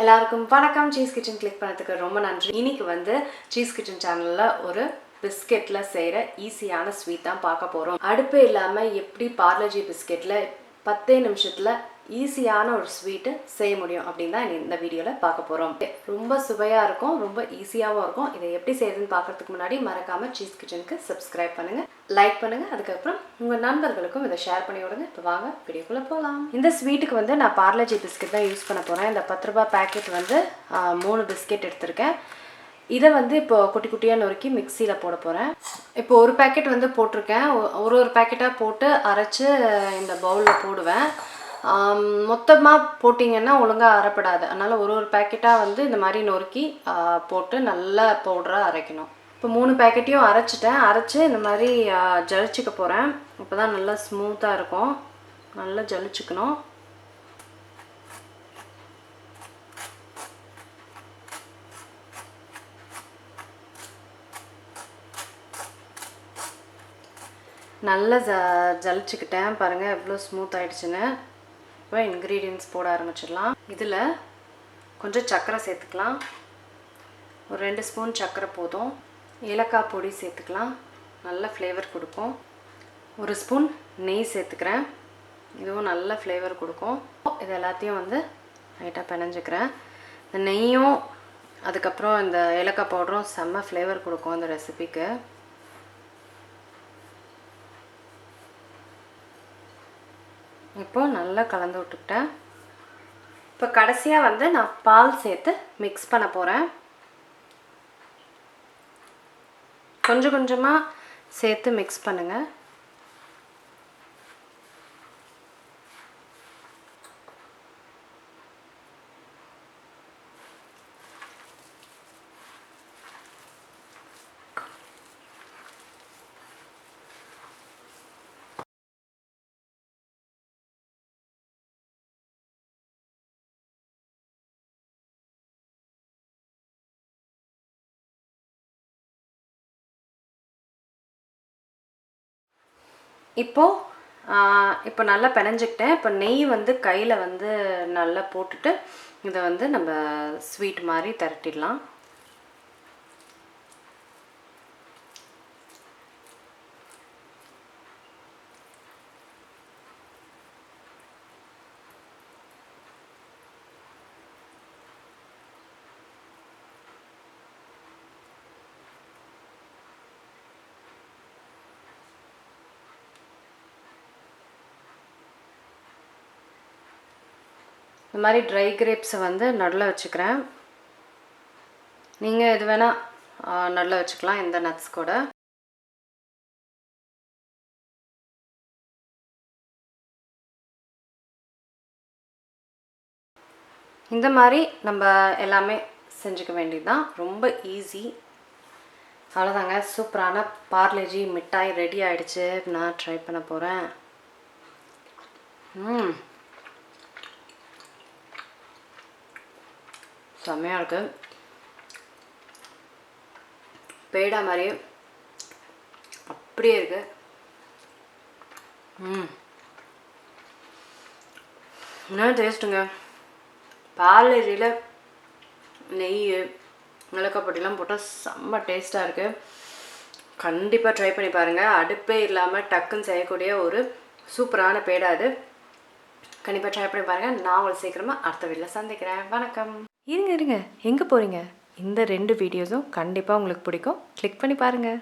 எல்லாருக்கும் வணக்கம். Cheese kitchen click பண்ணதுக்கு ரொம்ப நன்றி. இன்னைக்கு வந்து சீஸ் கிச்சன் சேனல்ல ஒரு பிஸ்கெட்ல செய்கிற ஈஸியான ஸ்வீட் தான் பார்க்க போகிறோம். அடுப்பே இல்லாமல் எப்படி பார்லே ஜி பிஸ்கெட்டில் 10 நிமிஷத்தில் ஈஸியான ஒரு ஸ்வீட்டு செய்ய முடியும் அப்படின்னு தான் இந்த வீடியோவில் பார்க்க போகிறோம். ரொம்ப சுவையாக இருக்கும், ரொம்ப ஈஸியாகவும் இருக்கும். இதை எப்படி செய்யுதுன்னு பார்க்கறதுக்கு முன்னாடி மறக்காமல் சீஸ் கிச்சனுக்கு சப்ஸ்கிரைப் பண்ணுங்கள், லைக் பண்ணுங்கள். அதுக்கப்புறம் உங்கள் நண்பர்களுக்கும் இதை ஷேர் பண்ணி விடுங்க. இப்போ வாங்க வீடியோக்குள்ளே போகலாம். இந்த ஸ்வீட்டுக்கு வந்து நான் பார்லே ஜி பிஸ்கெட் தான் யூஸ் பண்ண போகிறேன். இந்த 10 ரூபாய் பேக்கெட் வந்து 3 பிஸ்கெட் எடுத்திருக்கேன். இதை வந்து இப்போ குட்டி குட்டியாக நொறுக்கி மிக்சியில் போட போகிறேன். இப்போ ஒரு பேக்கெட் வந்து போட்டிருக்கேன். ஒரு பேக்கெட்டாக போட்டு அரைச்சி இந்த பவுலில் போடுவேன். மொத்தமாக போட்டிங்கன்னா ஒழுங்காக அரைப்படாது. அதனால் ஒரு பேக்கெட்டாக வந்து இந்த மாதிரி நொறுக்கி போட்டு நல்லா பவுடராக அரைக்கணும். இப்போ 3 பேக்கெட்டையும் அரைச்சிட்டேன். அரைச்சி இந்த மாதிரி ஜலிச்சிக்க போகிறேன். அப்போ தான் நல்லா ஸ்மூத்தாக இருக்கும். நல்லா ஜலிச்சுக்கணும். நல்லா ஜலிச்சுக்கிட்டேன். பாருங்கள் எவ்வளோ ஸ்மூத் ஆகிடுச்சுன்னு. இப்போ இன்க்ரீடியன்ட்ஸ் போட ஆரம்பிச்சிடலாம். இதில் கொஞ்சம் சர்க்கரை சேர்த்துக்கலாம். ஒரு 2 ஸ்பூன் சர்க்கரை போதும். ஏலக்காய் பொடி சேர்த்துக்கலாம், நல்ல ஃப்ளேவர் கொடுக்கும். 1 ஸ்பூன் நெய் சேர்த்துக்கிறேன், இதுவும் நல்ல ஃப்ளேவர் கொடுக்கும். இது எல்லாத்தையும் வந்து லைட்டாக பிணைஞ்சிக்கிறேன். இந்த நெய்யும் அதுக்கப்புறம் இந்த ஏலக்காய் பவுடரும் செம்ம ஃப்ளேவர் கொடுக்கும் இந்த ரெசிபிக்கு. இப்போ நல்லா கலந்து விட்டுக்கிட்டேன். இப்போ கடைசியாக வந்து நான் பால் சேர்த்து மிக்ஸ் பண்ண போகிறேன். கொஞ்சம் கொஞ்சமாக சேர்த்து மிக்ஸ் பண்ணுங்கள். இப்போ நல்லா பிணைஞ்சிக்கிட்டேன். இப்போ நெய் வந்து கையில் வந்து நல்லா போட்டுட்டு இதை வந்து நம்ம ஸ்வீட் மாதிரி திரட்டிடலாம். இந்த மாதிரி ட்ரை கிரேப்ஸை வந்து நடுவில் வச்சுக்கிறேன். நீங்கள் எது வேணால் நடுவில் வச்சுக்கலாம், இந்த நட்ஸ் கூட. இந்த மாதிரி நம்ம எல்லாமே செஞ்சுக்க வேண்டியது தான். ரொம்ப ஈஸி. அவ்வளோதாங்க, சூப்பரான பார்லே ஜி மிட்டாய் ரெடி ஆகிடுச்சு. நான் ட்ரை பண்ண போகிறேன். செம்மையாக இருக்குது. பேடா மாதிரியே அப்படியே இருக்குது. என்ன டேஸ்ட்டுங்க! பார்லே ஜியில் நெய் மிளகாய் பொடியெலாம் போட்டால் செம்ம டேஸ்ட்டாக இருக்குது. கண்டிப்பாக ட்ரை பண்ணி பாருங்கள். அடுப்பே இல்லாமல் டக்குன்னு செய்யக்கூடிய ஒரு சூப்பரான பேடா அது. கண்டிப்பாக ட்ரை பண்ணி பாருங்கள். நான் உங்களை சீக்கிரமாக அடுத்த வீடியோவில் சந்திக்கிறேன். வணக்கம். இருங்க எங்கே போகிறீங்க? இந்த 2 வீடியோஸும் கண்டிப்பாக உங்களுக்கு பிடிக்கும். கிளிக் பண்ணி பாருங்கள்.